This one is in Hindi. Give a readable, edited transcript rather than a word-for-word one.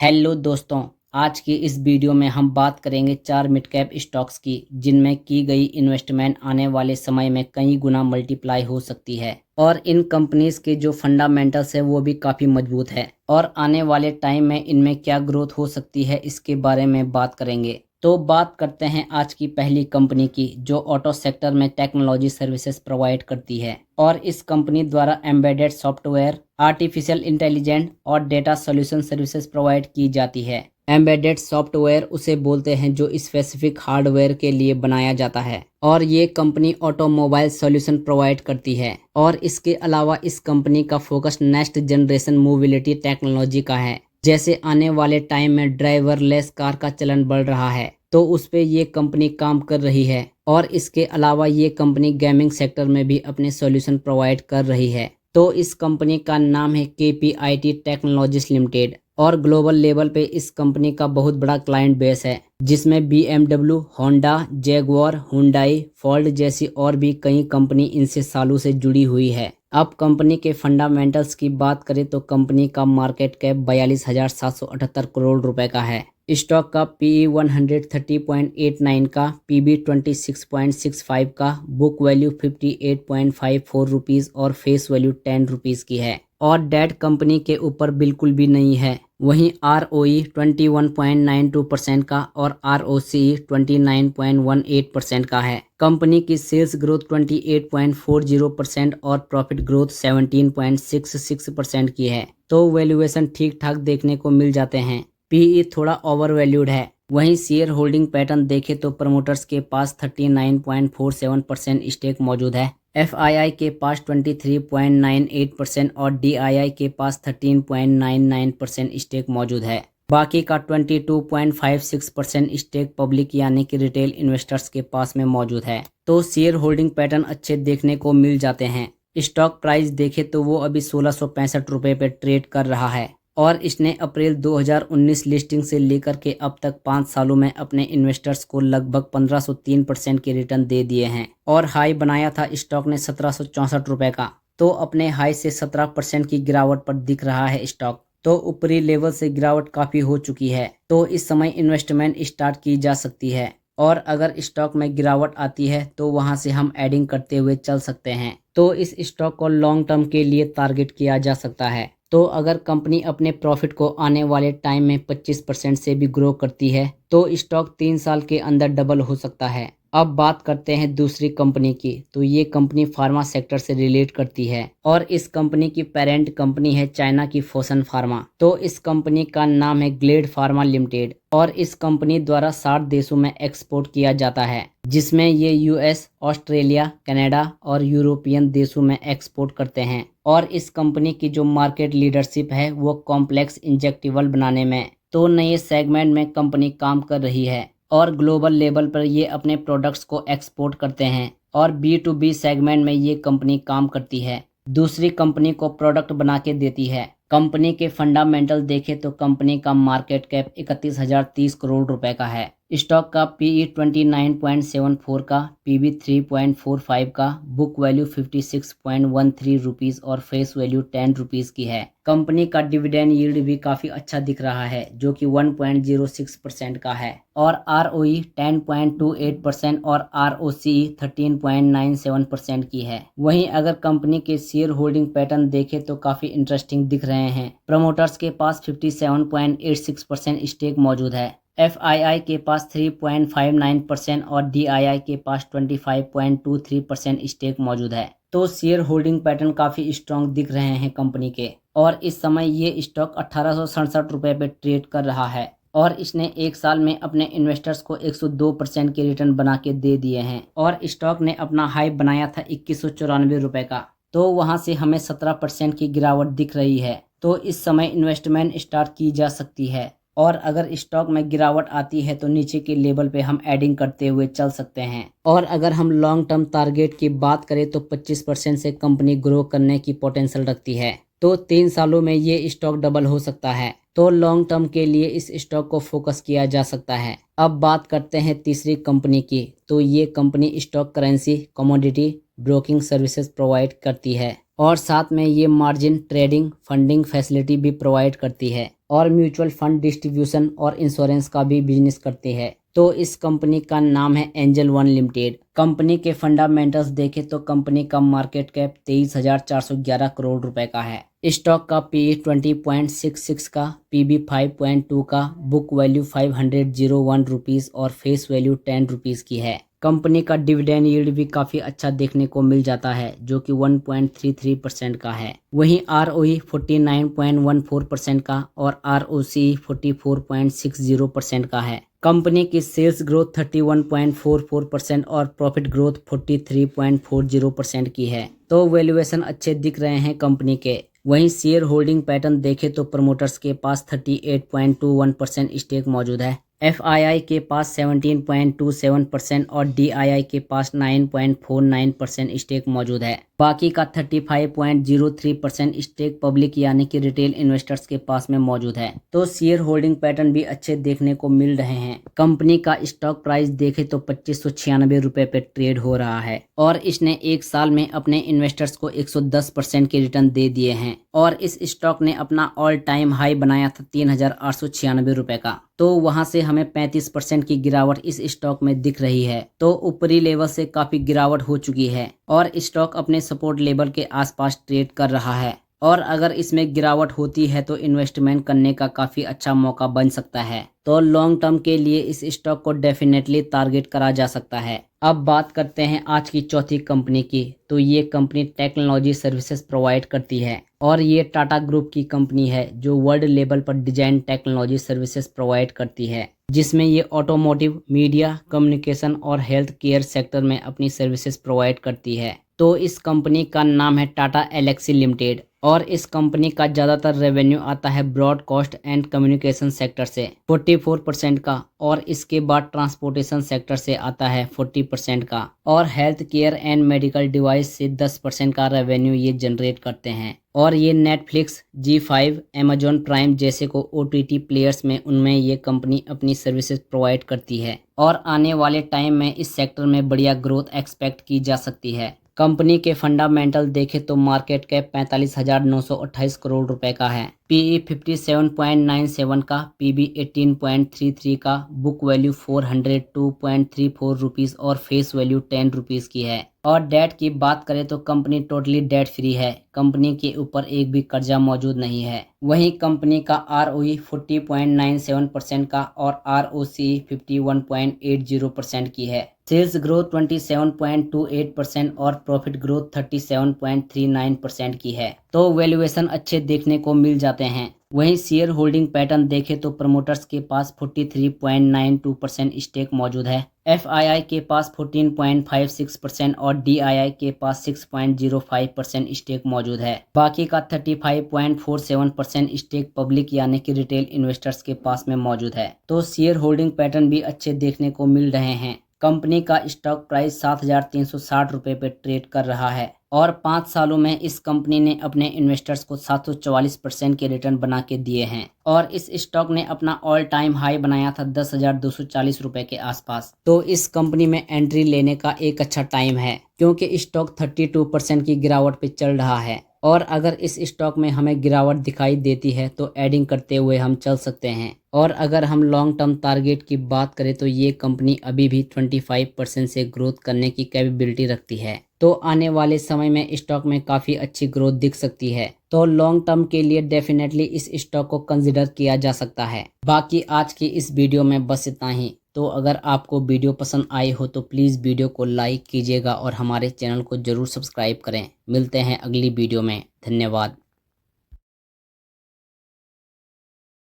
हेलो दोस्तों, आज की इस वीडियो में हम बात करेंगे 4 मिड कैप स्टॉक्स की जिनमें की गई इन्वेस्टमेंट आने वाले समय में कई गुना मल्टीप्लाई हो सकती है और इन कंपनीज के जो फंडामेंटल्स है वो भी काफ़ी मजबूत है और आने वाले टाइम में इनमें क्या ग्रोथ हो सकती है इसके बारे में बात करेंगे। तो बात करते हैं आज की पहली कंपनी की जो ऑटो सेक्टर में टेक्नोलॉजी सर्विसेज प्रोवाइड करती है और इस कंपनी द्वारा एम्बेडेड सॉफ्टवेयर, आर्टिफिशियल इंटेलिजेंट और डेटा सॉल्यूशन सर्विसेज प्रोवाइड की जाती है। एम्बेडेड सॉफ्टवेयर उसे बोलते हैं जो स्पेसिफिक हार्डवेयर के लिए बनाया जाता है और ये कंपनी ऑटोमोबाइल सॉल्यूशन प्रोवाइड करती है और इसके अलावा इस कंपनी का focus next generation mobility technology का है। जैसे आने वाले टाइम में ड्राइवरलेस कार का चलन बढ़ रहा है तो उस पे ये कंपनी काम कर रही है और इसके अलावा ये कंपनी गेमिंग सेक्टर में भी अपने सॉल्यूशन प्रोवाइड कर रही है। तो इस कंपनी का नाम है KPIT टेक्नोलॉजीज लिमिटेड और ग्लोबल लेवल पे इस कंपनी का बहुत बड़ा क्लाइंट बेस है जिसमें BMW, Honda, Jaguar, Hyundai, Ford जैसी और भी कई कंपनी इनसे सालों से जुड़ी हुई है। अब कंपनी के फंडामेंटल्स की बात करें तो कंपनी का मार्केट कैप 42,778 करोड़ रुपए का है। स्टॉक का PE 130.89 का, PB 26.65 का, बुक वैल्यू 58.54 रुपीज़ और फेस वैल्यू 10 रुपीज़ की है और डेट कंपनी के ऊपर बिल्कुल भी नहीं है। वहीं ROE 21.92% का और ROCE 29.18% का है। कंपनी की सेल्स ग्रोथ 28.40% और प्रॉफिट ग्रोथ 17.66% की है। तो वैल्यूएशन ठीक ठाक देखने को मिल जाते हैं। PE थोड़ा ओवर वैल्यूड है। वहीं शेयर होल्डिंग पैटर्न देखें तो प्रमोटर्स के पास 39.47% स्टेक मौजूद है, FII के पास 23.98% और DII के पास 13.99% स्टेक मौजूद है। बाकी का 22.56% स्टेक पब्लिक यानी कि रिटेल इन्वेस्टर्स के पास में मौजूद है। तो शेयर होल्डिंग पैटर्न अच्छे देखने को मिल जाते हैं। स्टॉक प्राइस देखें तो वो अभी 1665 रुपये पे ट्रेड कर रहा है और इसने अप्रैल 2019 लिस्टिंग से लेकर के अब तक 5 सालों में अपने इन्वेस्टर्स को लगभग 1503% के रिटर्न दे दिए हैं और हाई बनाया था स्टॉक ने 1764 रुपये का। तो अपने हाई से 17% की गिरावट पर दिख रहा है स्टॉक। तो ऊपरी लेवल से गिरावट काफ़ी हो चुकी है तो इस समय इन्वेस्टमेंट स्टार्ट की जा सकती है और अगर स्टॉक में गिरावट आती है तो वहां से हम एडिंग करते हुए चल सकते हैं। तो इस स्टॉक को लॉन्ग टर्म के लिए टारगेट किया जा सकता है। तो अगर कंपनी अपने प्रॉफिट को आने वाले टाइम में 25% से भी ग्रो करती है तो स्टॉक 3 साल के अंदर डबल हो सकता है। अब बात करते हैं दूसरी कंपनी की। तो ये कंपनी फार्मा सेक्टर से रिलेट करती है और इस कंपनी की पेरेंट कंपनी है चाइना की फोसन फार्मा। तो इस कंपनी का नाम है ग्लेड फार्मा लिमिटेड और इस कंपनी द्वारा 60 देशों में एक्सपोर्ट किया जाता है जिसमें ये US, ऑस्ट्रेलिया, कनाडा और यूरोपियन देशों में एक्सपोर्ट करते हैं और इस कंपनी की जो मार्केट लीडरशिप है वो कॉम्प्लेक्स इंजेक्टेबल बनाने में तो नए सेगमेंट में कंपनी काम कर रही है और ग्लोबल लेवल पर ये अपने प्रोडक्ट्स को एक्सपोर्ट करते हैं और B2B सेगमेंट में ये कंपनी काम करती है, दूसरी कंपनी को प्रोडक्ट बना के देती है। कंपनी के फंडामेंटल देखें तो कंपनी का मार्केट कैप 31,030 करोड़ रुपए का है। स्टॉक का PE 29.74 का, PB 3.45 का, बुक वैल्यू 56.13 रुपीज़ और फेस वैल्यू 10 रुपीज़ की है। कंपनी का डिविडेंड यील्ड भी काफ़ी अच्छा दिख रहा है जो कि 1.06% का है और ROE 10.28% और ROCE 13.97% की है। वहीं अगर कंपनी के शेयर होल्डिंग पैटर्न देखें तो काफ़ी इंटरेस्टिंग दिख रहे हैं। प्रमोटर्स के पास 57.86% स्टेक मौजूद है, FII के पास 3.59% और DII के पास 25.23% स्टेक मौजूद है। तो शेयर होल्डिंग पैटर्न काफ़ी स्ट्रॉन्ग दिख रहे हैं कंपनी के और इस समय ये स्टॉक 1867 रुपये पे ट्रेड कर रहा है और इसने एक साल में अपने इन्वेस्टर्स को 102% के रिटर्न बना के दे दिए हैं और स्टॉक ने अपना हाई बनाया था 2194 रुपये का। तो वहां से हमें 17% की गिरावट दिख रही है। तो इस समय इन्वेस्टमेंट स्टार्ट की जा सकती है और अगर स्टॉक में गिरावट आती है तो नीचे के लेवल पे हम एडिंग करते हुए चल सकते हैं और अगर हम लॉन्ग टर्म टारगेट की बात करें तो 25% से कंपनी ग्रो करने की पोटेंशियल रखती है। तो 3 सालों में ये स्टॉक डबल हो सकता है। तो लॉन्ग टर्म के लिए इस स्टॉक को फोकस किया जा सकता है। अब बात करते हैं तीसरी कंपनी की। तो ये company stock currency, commodity, broking services provide करती है और साथ में ये मार्जिन ट्रेडिंग, फंडिंग फैसिलिटी भी प्रोवाइड करती है। और म्यूचुअल फंड डिस्ट्रीब्यूशन और इंश्योरेंस का भी बिजनेस करती है। तो इस कंपनी का नाम है एंजल वन लिमिटेड। कंपनी के फंडामेंटल्स देखें तो कंपनी का मार्केट कैप 23,411 करोड़ रुपए का है। स्टॉक का पीई 20.66 का, पीबी 5.2 का, बुक वैल्यू 501 रुपीस और फेस वैल्यू 10 रुपीस की है। कंपनी का डिविडेंड यील्ड भी काफी अच्छा देखने को मिल जाता है, जो कि 1.33% का है। वहीं आरओई 49.14% का और आरओसी 44.60% का है। कंपनी की सेल्स ग्रोथ 31.44% और प्रॉफिट ग्रोथ 43.40% की है। तो वैल्यूएशन अच्छे दिख रहे हैं कंपनी के। वहीं शेयर होल्डिंग पैटर्न देखें तो प्रमोटर्स के पास 38.21% स्टेक मौजूद है। एफआईआई के पास 17.27% और डीआईआई के पास 9.49% स्टेक मौजूद है। बाकी का 35.03% स्टेक पब्लिक यानी कि रिटेल इन्वेस्टर्स के पास में मौजूद है। तो शेयर होल्डिंग पैटर्न भी अच्छे देखने को मिल रहे हैं। कंपनी का स्टॉक प्राइस देखे तो 2596 रुपए पे ट्रेड हो रहा है और इसने एक साल में अपने इन्वेस्टर्स को 110% के रिटर्न दे दिए हैं और इस स्टॉक ने अपना ऑल टाइम हाई बनाया था 3896 रुपए का। तो वहां से हमें 35% की गिरावट इस स्टॉक में दिख रही है। तो ऊपरी लेवल से काफी गिरावट हो चुकी है और स्टॉक अपने सपोर्ट लेवल के आसपास ट्रेड कर रहा है और अगर इसमें गिरावट होती है तो इन्वेस्टमेंट करने का काफी अच्छा मौका बन सकता है। तो लॉन्ग टर्म के लिए इस स्टॉक को डेफिनेटली टारगेट करा जा सकता है। अब बात करते हैं आज की चौथी कंपनी की। तो ये कंपनी टेक्नोलॉजी सर्विसेज प्रोवाइड करती है और ये टाटा ग्रुप की कंपनी है जो वर्ल्ड लेवल पर डिजाइन टेक्नोलॉजी सर्विसेज प्रोवाइड करती है, जिसमें ये ऑटोमोटिव, मीडिया, कम्युनिकेशन और हेल्थ केयर सेक्टर में अपनी सर्विसेज प्रोवाइड करती है। तो इस कंपनी का नाम है टाटा एलेक्सी लिमिटेड और इस कंपनी का ज़्यादातर रेवेन्यू आता है ब्रॉडकास्ट एंड कम्युनिकेशन सेक्टर से 44% का और इसके बाद ट्रांसपोर्टेशन सेक्टर से आता है 40% का और health care and medical device से 10% का रेवेन्यू ये जनरेट करते हैं। और ये नेटफ्लिक्स, जी5, अमेजॉन प्राइम जैसे को ओटीटी प्लेयर्स में उनमें ये कंपनी अपनी सर्विसेज प्रोवाइड करती है और आने वाले टाइम में इस सेक्टर में बढ़िया ग्रोथ एक्सपेक्ट की जा सकती है। कंपनी के फंडामेंटल देखें तो मार्केट कैप 45,928 करोड़ रुपए का है, पीई 57.97 का, पीबी 18.33 का, बुक वैल्यू 402.34 रुपीस और फेस वैल्यू 10 रुपीस की है। और डेट की बात करें तो कंपनी टोटली डेट फ्री है। कंपनी के ऊपर एक भी कर्जा मौजूद नहीं है। वहीं कंपनी का आरओई 40.97% का और आरओसी 51.80% की है। सेल्स ग्रोथ 27.28% और प्रॉफिट ग्रोथ 37.39% की है। तो वैल्यूएशन अच्छे देखने को मिल जाते हैं। वहीं शेयर होल्डिंग पैटर्न देखें तो प्रमोटर्स के पास 43.92% स्टेक मौजूद है। एफआईआई के पास 14.56% और डीआईआई के पास 6.05% स्टेक मौजूद है। बाकी का 35.47% स्टेक पब्लिक यानी कि रिटेल इन्वेस्टर्स के पास में मौजूद है। तो शेयर होल्डिंग पैटर्न भी अच्छे देखने को मिल रहे हैं। कंपनी का स्टॉक प्राइस 7,360 रुपए पे ट्रेड कर रहा है और 5 सालों में इस कंपनी ने अपने इन्वेस्टर्स को 744% के रिटर्न बना के दिए हैं और इस स्टॉक ने अपना ऑल टाइम हाई बनाया था 10,240 रुपए के आसपास। तो इस कंपनी में एंट्री लेने का एक अच्छा टाइम है क्योंकि स्टॉक 32% की गिरावट पे चल रहा है और अगर इस स्टॉक में हमें गिरावट दिखाई देती है तो एडिंग करते हुए हम चल सकते हैं। और अगर हम लॉन्ग टर्म टारगेट की बात करें तो ये कंपनी अभी भी 25% से ग्रोथ करने की कैपेबिलिटी रखती है। तो आने वाले समय में स्टॉक में काफ़ी अच्छी ग्रोथ दिख सकती है। तो लॉन्ग टर्म के लिए डेफिनेटली इस स्टॉक को कंसिडर किया जा सकता है। बाकी आज की इस वीडियो में बस इतना ही। तो अगर आपको वीडियो पसंद आई हो तो प्लीज़ वीडियो को लाइक कीजिएगा और हमारे चैनल को ज़रूर सब्सक्राइब करें। मिलते हैं अगली वीडियो में। धन्यवाद।